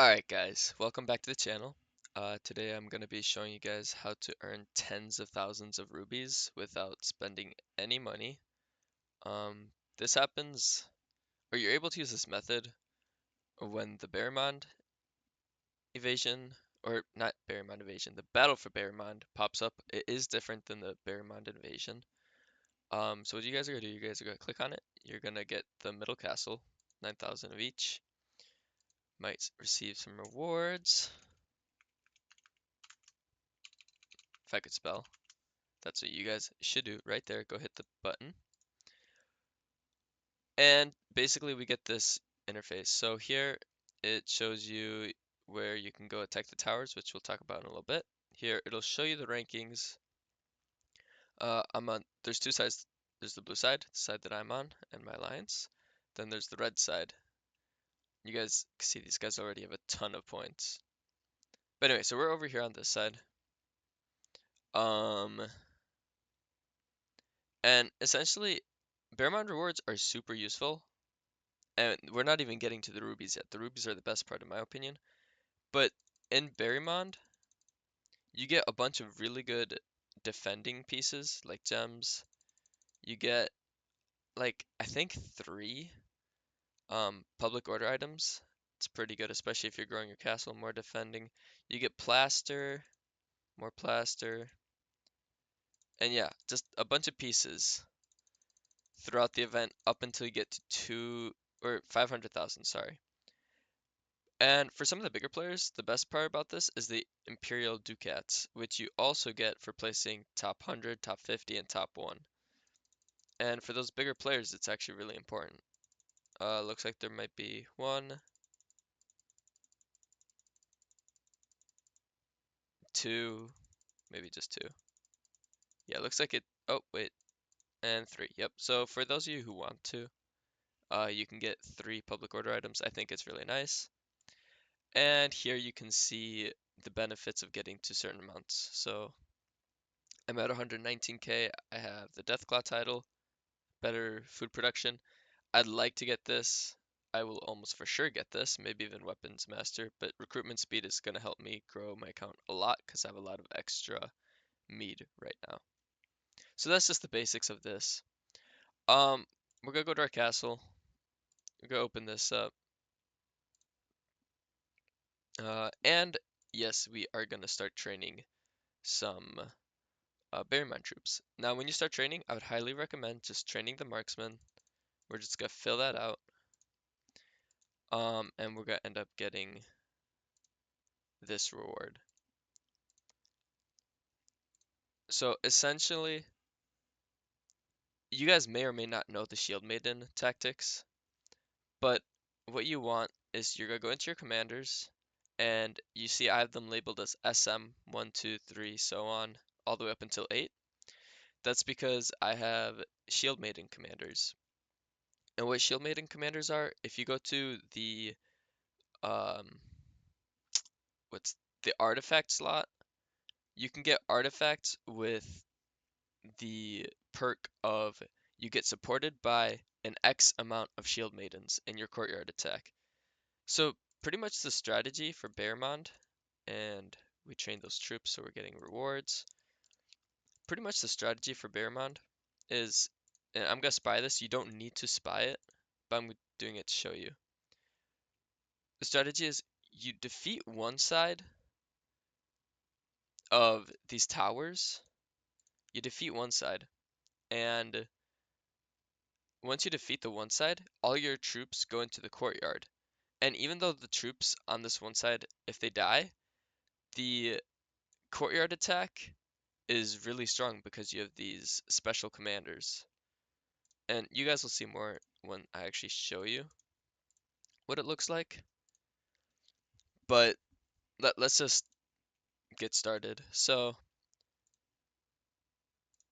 Alright guys, welcome back to the channel. Today I'm going to be showing you guys how to earn tens of thousands of rubies without spending any money. This happens, or you're able to use this method when the BERIMOND evasion, or not BERIMOND evasion, the battle for BERIMOND pops up. It is different than the BERIMOND invasion. So what you guys are going to do, you guys are going to click on it. You're going to get the middle castle, 9,000 of each. Might receive some rewards, if I could spell. That's what you guys should do right there. Go hit the button. And basically we get this interface. So here it shows you where you can go attack the towers, which we'll talk about in a little bit. Here it'll show you the rankings. There's two sides. There's the blue side, the side that I'm on, and my alliance. Then there's the red side. You guys can see these guys already have a ton of points. But anyway, so we're over here on this side. Um, and essentially, BERIMOND rewards are super useful. And we're not even getting to the rubies yet. The rubies are the best part in my opinion. But in BERIMOND, you get a bunch of really good defending pieces, like gems. You get, like, I think 3 public order items. It's pretty good, especially if you're growing your castle, more defending. You get plaster, more plaster. And yeah, just a bunch of pieces throughout the event up until you get to 500,000, sorry. And for some of the bigger players, the best part about this is the Imperial Ducats, which you also get for placing top 100, top 50, and top 1. And for those bigger players, it's actually really important. Looks like there might be 1, 2, maybe just 2. Yeah, looks like it. Oh, wait, and 3. Yep. So for those of you who want to, you can get 3 public order items. I think it's really nice. And here you can see the benefits of getting to certain amounts. So I'm at 119k. I have the Deathclaw title, better food production. I'd like to get this. I will almost for sure get this, maybe even Weapons Master, but recruitment speed is going to help me grow my account a lot because I have a lot of extra mead right now. So that's just the basics of this. We're going to go to our castle. We're going to open this up. And yes, we are going to start training some BERIMOND troops. Now, when you start training, I would highly recommend just training the marksman. We're just going to fill that out. And we're going to end up getting this reward. So essentially, you guys may or may not know the Shield Maiden tactics, but what you want is you're going to go into your commanders, and you see I have them labeled as SM 1, 2, 3, so on, all the way up until 8. That's because I have Shield Maiden commanders. And what Shield Maiden commanders are, if you go to the um, what's the artifact slot, you can get artifacts with the perk of you get supported by an X amount of shield maidens in your courtyard attack. So pretty much the strategy for BERIMOND, and we train those troops so we're getting rewards. Pretty much the strategy for BERIMOND is, and I'm gonna spy this, you don't need to spy it, but I'm doing it to show you. The strategy is you defeat one side of these towers, you defeat one side, and once you defeat the one side, all your troops go into the courtyard. And even though the troops on this one side, if they die, the courtyard attack is really strong because you have these special commanders. And you guys will see more when I actually show you what it looks like. But let's just get started. So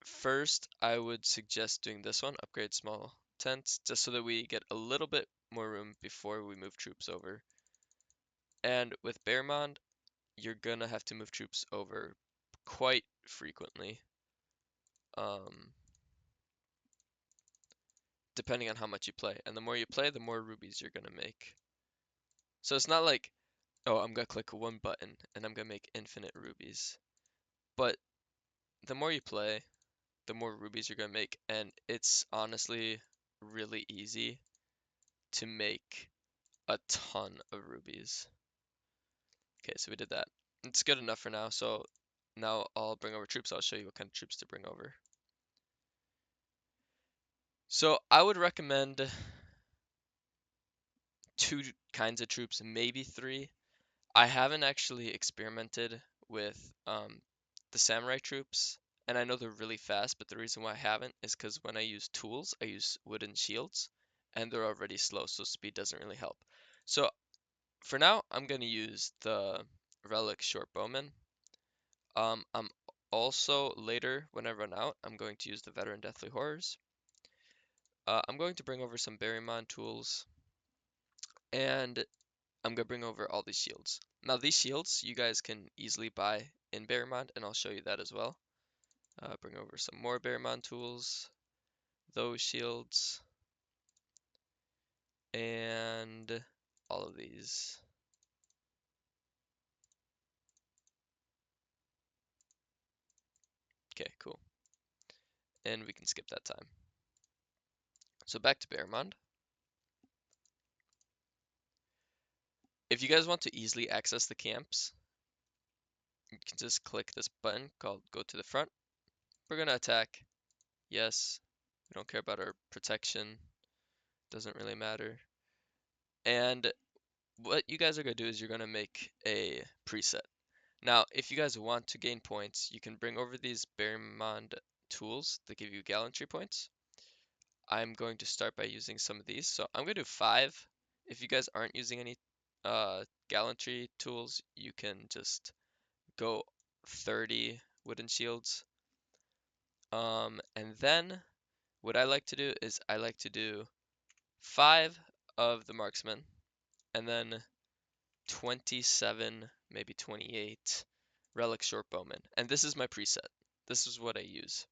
first, I would suggest doing this one, upgrade small tents, just so that we get a little bit more room before we move troops over. And with BERIMOND, you're gonna have to move troops over quite frequently, um, depending on how much you play. And the more you play, the more rubies you're gonna make. So it's not like Oh, I'm gonna click one button and I'm gonna make infinite rubies. But the more you play, the more rubies you're gonna make, and it's honestly really easy to make a ton of rubies. Okay, so we did that. It's good enough for now, so now I'll bring over troops. I'll show you what kind of troops to bring over. So I would recommend two kinds of troops, maybe three. I haven't actually experimented with the samurai troops, and I know they're really fast, but the reason why I haven't is because when I use tools, I use wooden shields, and they're already slow, so speed doesn't really help. So for now, I'm going to use the relic short bowman. I'm also later, when I run out, I'm going to use the veteran deathly horrors. I'm going to bring over some BERIMOND tools, and I'm gonna bring over all these shields. Now these shields you guys can easily buy in BERIMOND, and I'll show you that as well. Bring over some more BERIMOND tools, those shields, and all of these. Okay, cool. And we can skip that time. So back to BERIMOND. If you guys want to easily access the camps, you can just click this button called Go to the Front. We're gonna attack. Yes. We don't care about our protection. Doesn't really matter. And what you guys are going to do is you're going to make a preset. Now, if you guys want to gain points, you can bring over these BERIMOND tools that give you gallantry points. I'm going to start by using some of these. So I'm going to do 5. If you guys aren't using any gallantry tools, you can just go 30 wooden shields. And then what I like to do is I like to do 5 of the marksman, and then 27, maybe 28 relic short bowman. And this is my preset. This is what I use.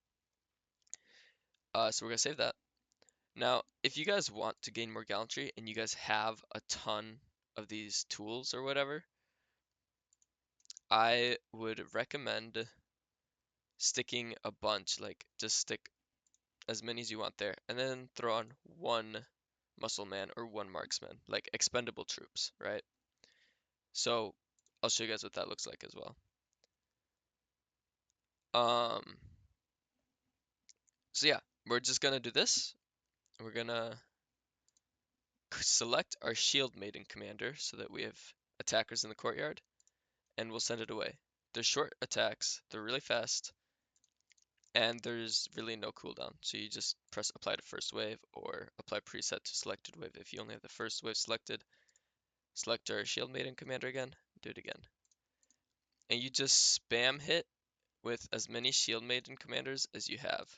So we're gonna save that. Now, if you guys want to gain more gallantry and you guys have a ton of these tools or whatever, I would recommend sticking a bunch, like just stick as many as you want there, and then throw on one muscle man or one marksman, like expendable troops, right? So I'll show you guys what that looks like as well. Um, so yeah, we're just gonna do this. We're gonna select our shield maiden commander so that we have attackers in the courtyard, and we'll send it away. They're short attacks, they're really fast, and there's really no cooldown. So you just press apply to first wave or apply preset to selected wave. If you only have the first wave selected, select our shield maiden commander again, do it again. And you just spam hit with as many shield maiden commanders as you have.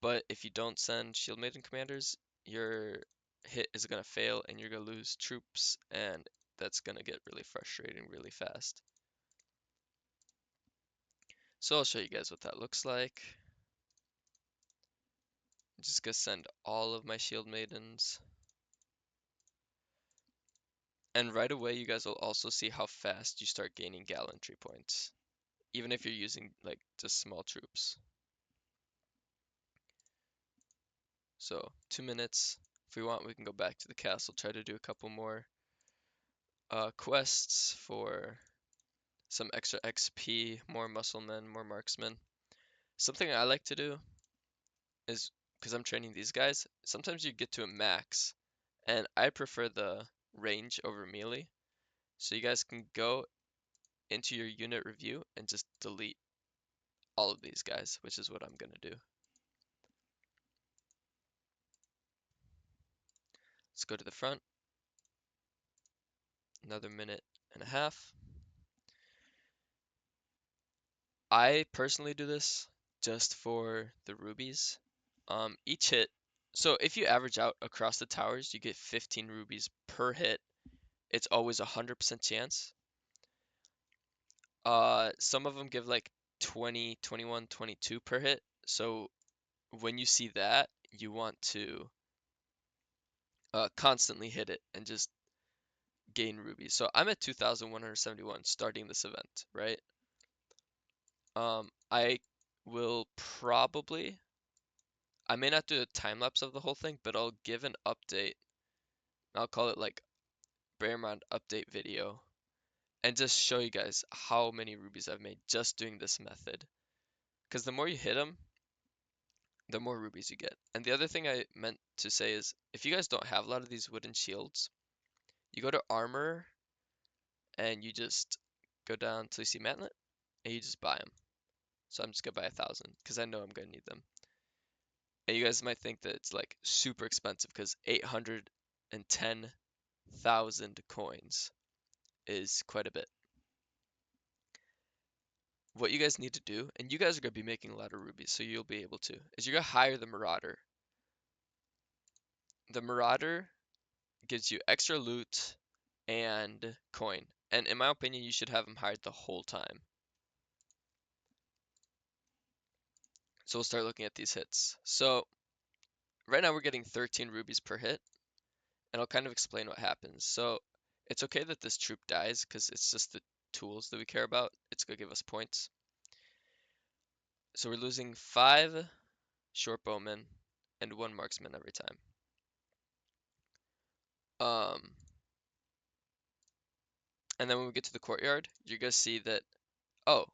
But if you don't send shield maiden commanders, your hit is gonna fail and you're gonna lose troops, and that's gonna get really frustrating really fast. So I'll show you guys what that looks like. I'm just gonna send all of my shield maidens. And right away you guys will also see how fast you start gaining gallantry points, even if you're using like just small troops. So 2 minutes. If we want, we can go back to the castle, try to do a couple more quests for some extra XP, more musclemen, more marksmen. Something I like to do is, because I'm training these guys, sometimes you get to a max, and I prefer the range over melee. So you guys can go into your unit review and just delete all of these guys, which is what I'm gonna do. Let's go to the front. Another minute and a half. I personally do this just for the rubies. Each hit, so if you average out across the towers, you get 15 rubies per hit. It's always a 100% chance. Some of them give like 20, 21, 22 per hit. So when you see that, you want to constantly hit it and just gain rubies. So I'm at 2,171 starting this event, right? I will probably, I may not do a time lapse of the whole thing, but I'll give an update. I'll call it like BERIMOND update video and just show you guys how many rubies I've made just doing this method. Because the more you hit them, the more rubies you get. And the other thing I meant to say is, if you guys don't have a lot of these wooden shields, you go to armor and you just go down till you see mantlet and you just buy them. So I'm just gonna buy 1,000 because I know I'm gonna need them. And you guys might think that it's like super expensive because 810,000 coins is quite a bit. What you guys need to do, and you guys are gonna be making a lot of rubies, so you'll be able to, is you're gonna hire the Marauder. The Marauder gives you extra loot and coin. And in my opinion, you should have him hired the whole time. So we'll start looking at these hits. So right now we're getting 13 rubies per hit, and I'll kind of explain what happens. So it's okay that this troop dies because it's just the tools that we care about. It's gonna give us points. So we're losing 5 short bowmen and 1 marksman every time. Um, and then when we get to the courtyard, you're gonna see that, oh,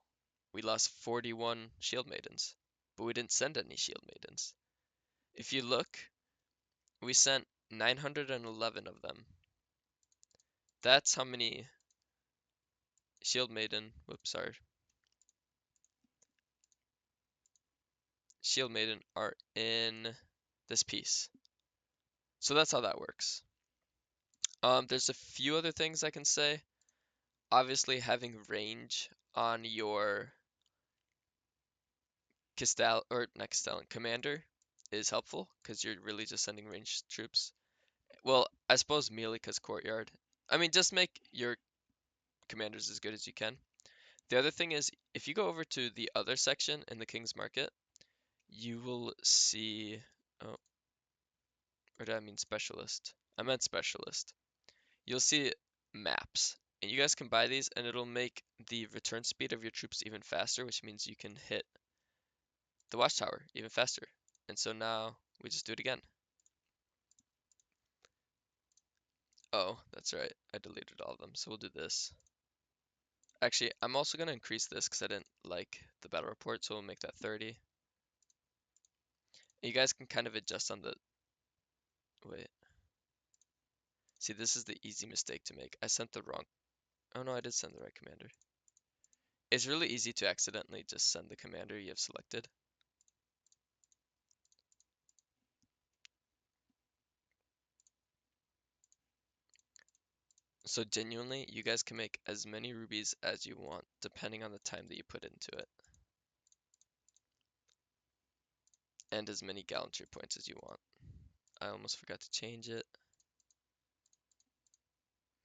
we lost 41 shield maidens, but we didn't send any shield maidens. If you look, we sent 911 of them. That's how many shield maiden, whoops, sorry, shield maiden are in this piece. So that's how that works. There's a few other things I can say. Obviously, having range on your Castal or not Castellan commander is helpful because you're really just sending ranged troops. Well, I suppose melee because courtyard. I mean, just make your commanders as good as you can. The other thing is, if you go over to the other section in the King's Market, you will see, oh, or did I mean specialist? I meant specialist. You'll see maps, and you guys can buy these, and it'll make the return speed of your troops even faster, which means you can hit the watchtower even faster. And so now we just do it again. Oh, that's right. I deleted all of them, so we'll do this. Actually, I'm also going to increase this because I didn't like the battle report, so we'll make that 30. You guys can kind of adjust on the... Wait. See, this is the easy mistake to make. I sent the wrong... Oh no, I did send the right commander. It's really easy to accidentally just send the commander you have selected. So genuinely, you guys can make as many rubies as you want, depending on the time that you put into it. And as many gallantry points as you want. I almost forgot to change it.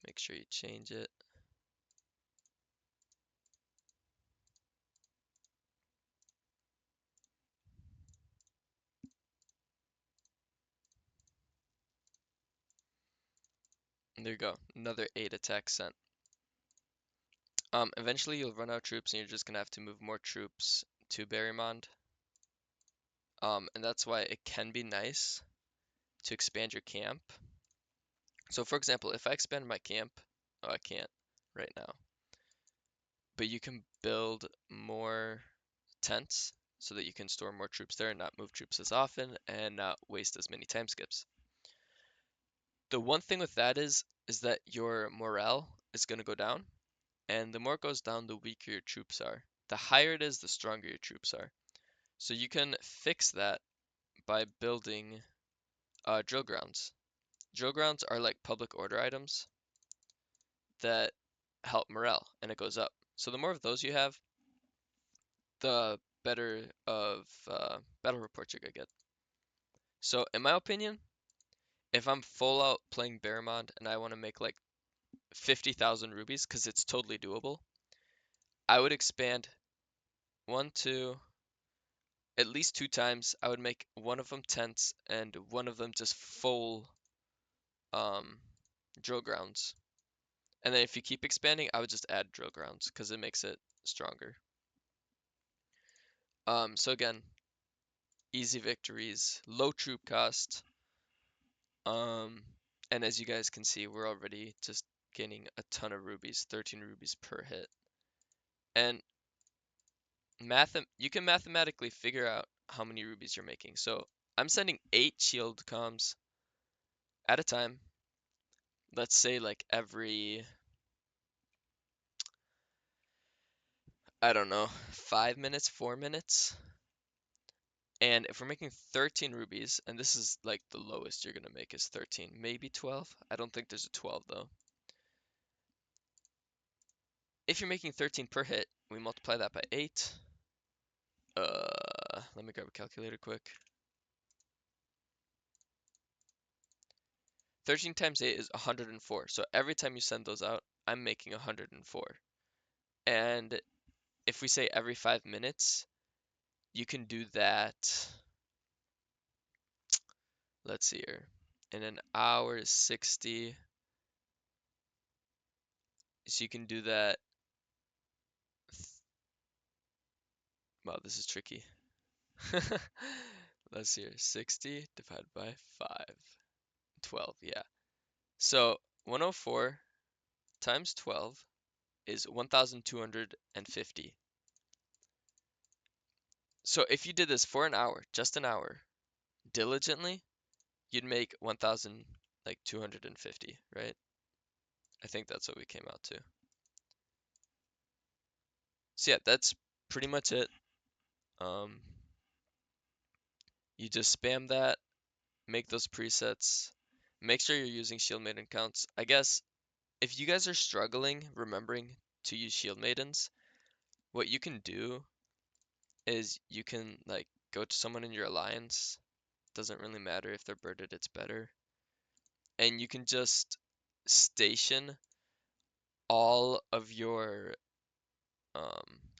Make sure you change it. And there you go, another 8 attacks sent. Eventually you'll run out of troops and you're just gonna have to move more troops to BERIMOND. And that's why it can be nice to expand your camp. So for example, if I expand my camp, oh, I can't right now, but you can build more tents so that you can store more troops there and not move troops as often and not waste as many time skips. The one thing with that is that your morale is going to go down, and the more it goes down, the weaker your troops are. The higher it is, the stronger your troops are. So you can fix that by building drill grounds. Drill grounds are like public order items that help morale, and it goes up. So the more of those you have, the better of battle reports you're gonna get. So in my opinion, if I'm full out playing BERIMOND and I want to make like 50,000 rubies, because it's totally doable, I would expand one, two, at least 2 times. I would make one of them tents and one of them just full um, drill grounds. And then if you keep expanding, I would just add drill grounds because it makes it stronger. So again, easy victories, low troop cost. Um, and as you guys can see, we're already just gaining a ton of rubies, 13 rubies per hit. And you can mathematically figure out how many rubies you're making. So I'm sending 8 shield comms at a time. Let's say like every, I don't know, 5 minutes, 4 minutes. And if we're making 13 rubies, and this is like the lowest you're gonna make is 13, maybe 12. I don't think there's a 12 though. If you're making 13 per hit, we multiply that by 8. Let me grab a calculator quick. 13 times 8 is 104. So every time you send those out, I'm making 104. And if we say every 5 minutes, you can do that. Let's see here. In an hour is 60. So you can do that. Wow, this is tricky. Let's see here. 60 divided by 5. 12, yeah. So 104 times 12 is 1,250. So if you did this for an hour, just an hour, diligently, you'd make 1,000 like 250, right? I think that's what we came out to. So yeah, that's pretty much it. Um, you just spam that, make those presets, make sure you're using Shield Maiden counts. I guess if you guys are struggling remembering to use Shield Maidens, what you can do is you can like go to someone in your alliance. Doesn't really matter if they're birded, it's better. And you can just station all of your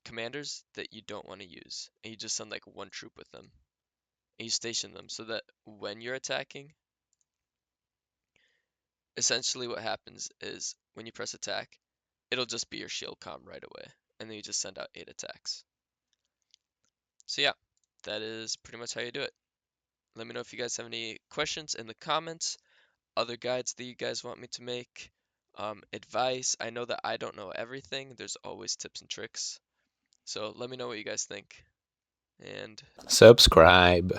commanders that you don't want to use. And you just send like one troop with them. And you station them so that when you're attacking, essentially what happens is when you press attack, it'll just be your shield comm right away. And then you just send out 8 attacks. So yeah, that is pretty much how you do it. Let me know if you guys have any questions in the comments, other guides that you guys want me to make, advice. I know that I don't know everything. There's always tips and tricks. So let me know what you guys think. And Subscribe.